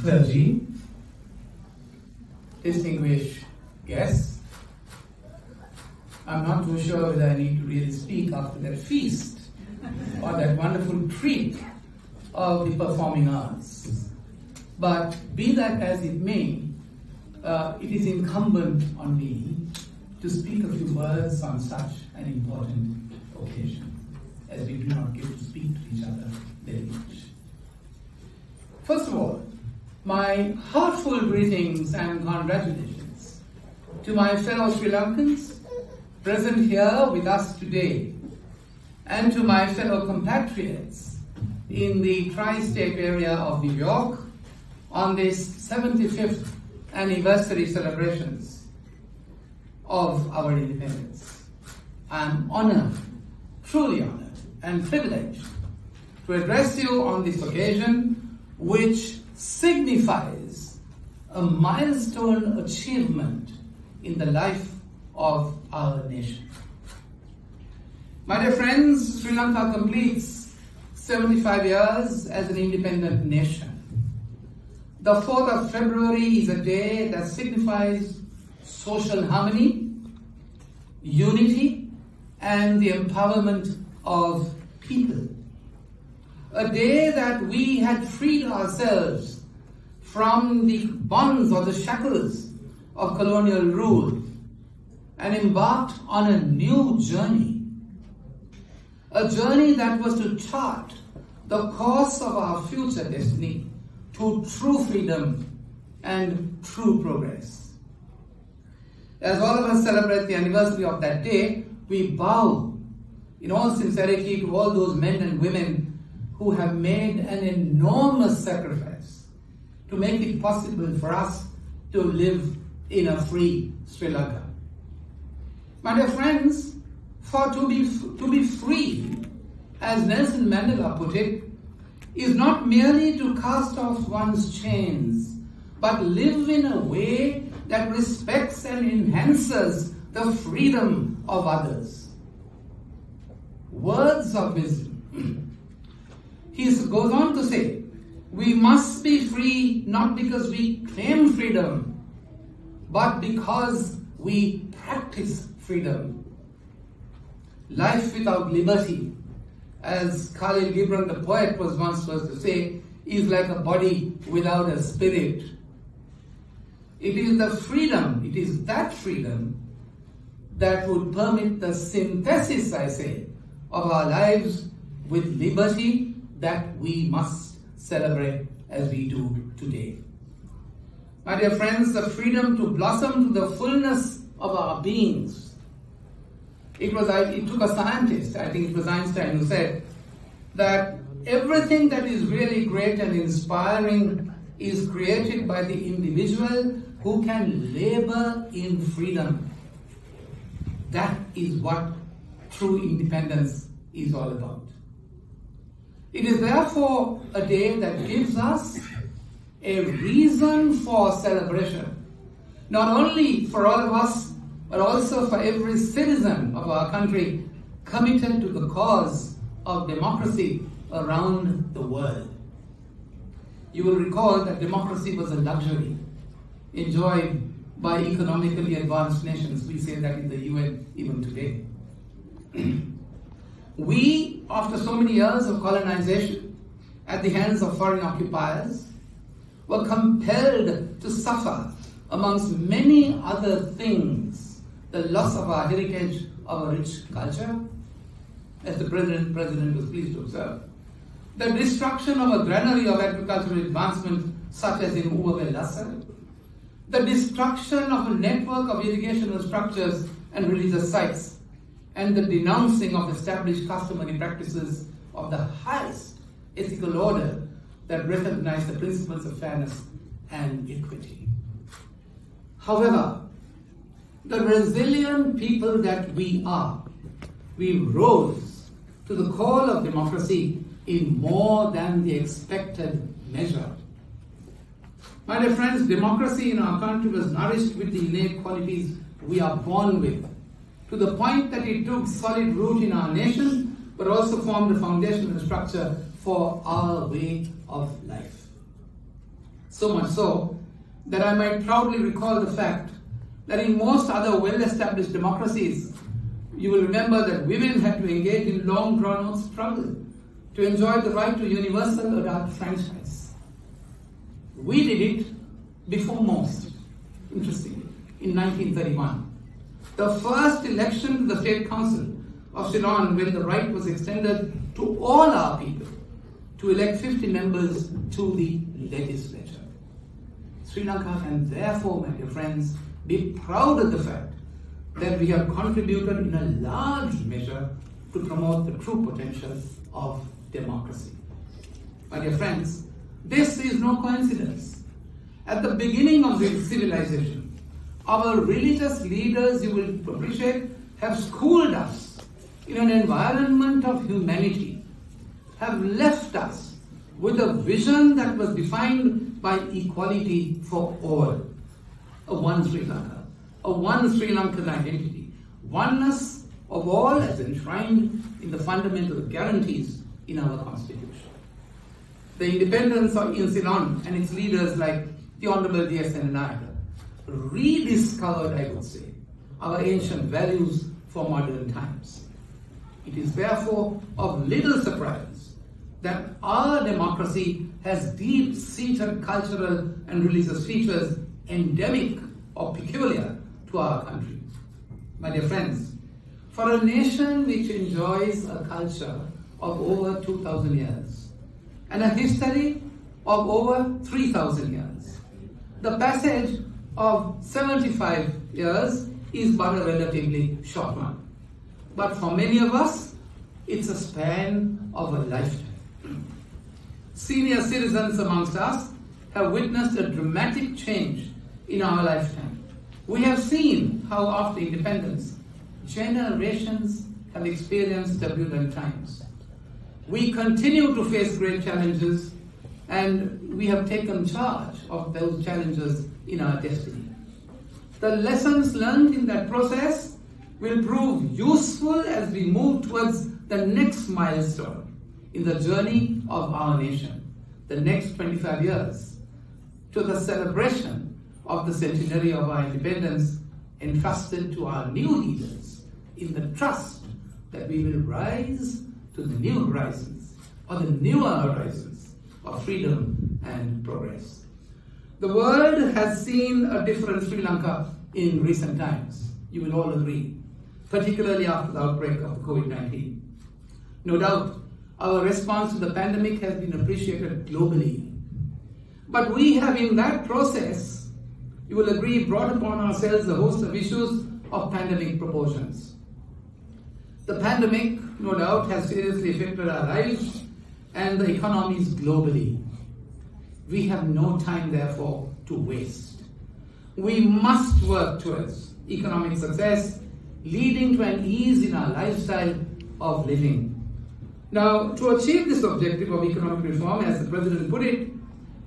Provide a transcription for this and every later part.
Clergy, distinguished guests, I'm not too sure whether I need to really speak after that feast or that wonderful treat of the performing arts. But be that as it may, it is incumbent on me to speak a few words on such an important occasion, as we do not get to speak to each other very much. First of all, my heartful greetings and congratulations to my fellow Sri Lankans present here with us today, and to my fellow compatriots in the tri-state area of New York on this 75th anniversary celebrations of our independence. I am honored, truly honored and privileged to address you on this occasion, which signifies a milestone achievement in the life of our nation. My dear friends, Sri Lanka completes 75 years as an independent nation. The 4th of February is a day that signifies social harmony, unity, and the empowerment of people. A day that we had freed ourselves from the bonds or the shackles of colonial rule and embarked on a new journey. A journey that was to chart the course of our future destiny to true freedom and true progress. As all of us celebrate the anniversary of that day, we bow in all sincerity to all those men and women who have made an enormous sacrifice to make it possible for us to live in a free Sri Lanka. My dear friends, to be free, as Nelson Mandela put it, is not merely to cast off one's chains, but live in a way that respects and enhances the freedom of others. Words of wisdom. He goes on to say, we must be free not because we claim freedom, but because we practice freedom. Life without liberty, as Khalil Gibran the poet was once supposed to say, is like a body without a spirit. It is the freedom, it is that freedom that would permit the synthesis, I say, of our lives with liberty that we must celebrate as we do today. My dear friends, the freedom to blossom to the fullness of our beings. It took a scientist, I think it was Einstein, who said that everything that is really great and inspiring is created by the individual who can labor in freedom. That is what true independence is all about. It is therefore a day that gives us a reason for celebration, not only for all of us, but also for every citizen of our country committed to the cause of democracy around the world. You will recall that democracy was a luxury enjoyed by economically advanced nations. We say that in the UN even today. We, after so many years of colonization at the hands of foreign occupiers, were compelled to suffer, amongst many other things, the loss of our heritage, of a rich culture, as the President was pleased to observe, the destruction of a granary of agricultural advancement such as in Uwe, the destruction of a network of irrigational structures and religious sites, and the denouncing of established customary practices of the highest ethical order that recognize the principles of fairness and equity. However, the resilient people that we are, we rose to the call of democracy in more than the expected measure. My dear friends, democracy in our country was nourished with the innate qualities we are born with, to the point that it took solid root in our nation, but also formed a foundational structure for our way of life. So much so that I might proudly recall the fact that in most other well-established democracies, you will remember that women had to engage in long drawn-out struggle to enjoy the right to universal adult franchise. We did it before most, interestingly, in 1931. The first election to the State Council of Ceylon, when the right was extended to all our people to elect 50 members to the legislature. Sri Lanka can therefore, my dear friends, be proud of the fact that we have contributed in a large measure to promote the true potential of democracy. My dear friends, this is no coincidence. At the beginning of this civilization, our religious leaders, you will appreciate, have schooled us in an environment of humanity, have left us with a vision that was defined by equality for all. A one Sri Lanka, a one Sri Lankan identity, oneness of all as enshrined in the fundamental guarantees in our constitution. The independence of Ceylon and its leaders like the Honorable D.S.N. Nayak rediscovered, I would say, our ancient values for modern times. It is therefore of little surprise that our democracy has deep-seated cultural and religious features endemic or peculiar to our country. My dear friends, for a nation which enjoys a culture of over 2,000 years and a history of over 3,000 years, the passage of 75 years is but a relatively short one. But for many of us, it's a span of a lifetime. Senior citizens amongst us have witnessed a dramatic change in our lifetime. We have seen how after independence, generations have experienced turbulent times. We continue to face great challenges, and we have taken charge of those challenges in our destiny. The lessons learned in that process will prove useful as we move towards the next milestone in the journey of our nation, the next 25 years, to the celebration of the centenary of our independence, entrusted to our new leaders in the trust that we will rise to the new horizons, or the newer horizons of freedom and progress. The world has seen a different Sri Lanka in recent times, you will all agree, particularly after the outbreak of COVID-19. No doubt, our response to the pandemic has been appreciated globally. But we have in that process, you will agree, brought upon ourselves a host of issues of pandemic proportions. The pandemic, no doubt, has seriously affected our lives and the economies globally. We have no time, therefore, to waste. We must work towards economic success, leading to an ease in our lifestyle of living. Now, to achieve this objective of economic reform, as the President put it,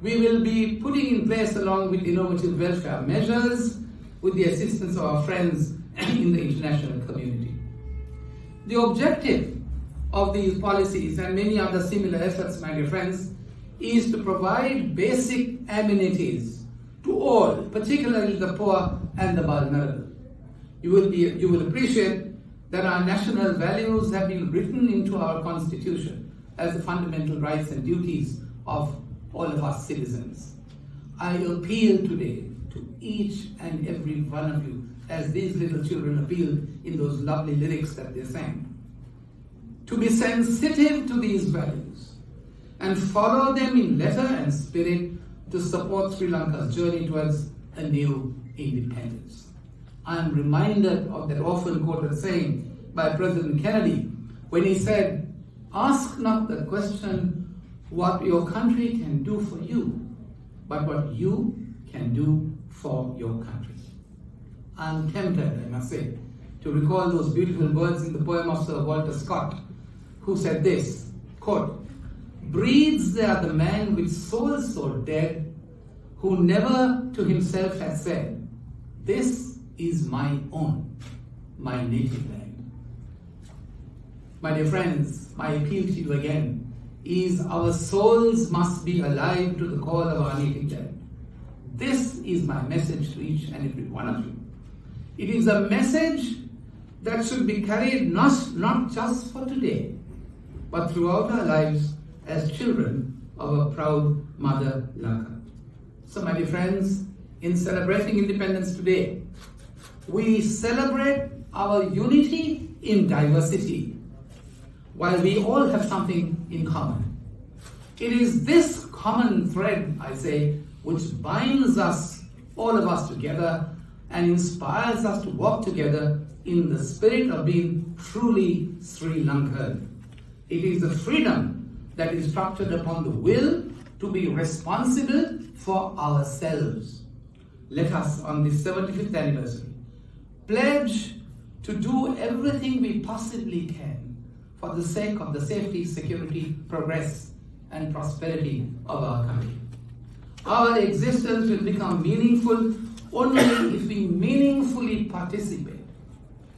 we will be putting in place, along with innovative welfare measures, with the assistance of our friends in the international community. The objective of these policies and many other similar efforts, my dear friends, is to provide basic amenities to all, particularly the poor and the vulnerable. You will appreciate that our national values have been written into our constitution as the fundamental rights and duties of all of us citizens. I appeal today to each and every one of you, as these little children appealed in those lovely lyrics that they sang, to be sensitive to these values and follow them in letter and spirit to support Sri Lanka's journey towards a new independence. I am reminded of that often quoted saying by President Kennedy when he said, "Ask not the question what your country can do for you, but what you can do for your country." I am tempted, I must say, to recall those beautiful words in the poem of Sir Walter Scott, who said this, quote, "Breathes there the man with soul so dead, who never to himself has said, 'This is my own, my native land.'" My dear friends, my appeal to you again is our souls must be alive to the call of our native land. This is my message to each and every one of you. It is a message that should be carried not just for today, but throughout our lives as children of a proud mother, Lanka. So my dear friends, in celebrating independence today, we celebrate our unity in diversity, while we all have something in common. It is this common thread, I say, which binds us, all of us together, and inspires us to walk together in the spirit of being truly Sri Lankan. It is the freedom that is structured upon the will to be responsible for ourselves. Let us, on this 75th anniversary, pledge to do everything we possibly can for the sake of the safety, security, progress, and prosperity of our country. Our existence will become meaningful only if we meaningfully participate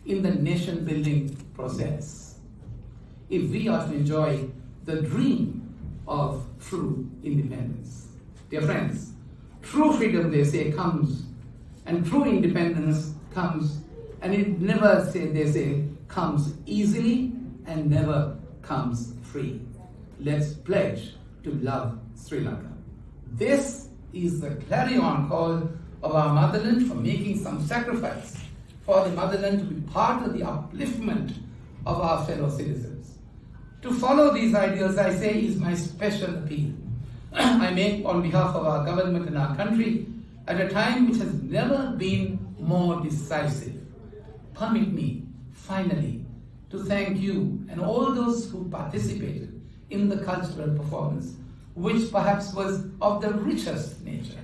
in the nation-building process. If we are to enjoy the dream of true independence. Dear friends, true freedom, they say, comes, and true independence comes, and it never, they say, comes easily and never comes free. Let's pledge to love Sri Lanka. This is the clarion call of our motherland for making some sacrifice for the motherland to be part of the upliftment of our fellow citizens. To follow these ideals, I say, is my special appeal. I make on behalf of our government and our country at a time which has never been more decisive. Permit me, finally, to thank you and all those who participated in the cultural performance, which perhaps was of the richest nature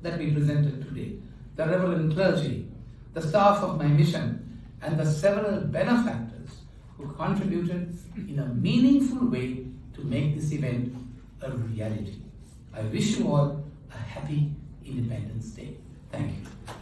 that we presented today. The reverend clergy, the staff of my mission, and the several benefactors who contributed in a meaningful way to make this event a reality. I wish you all a happy Independence Day. Thank you.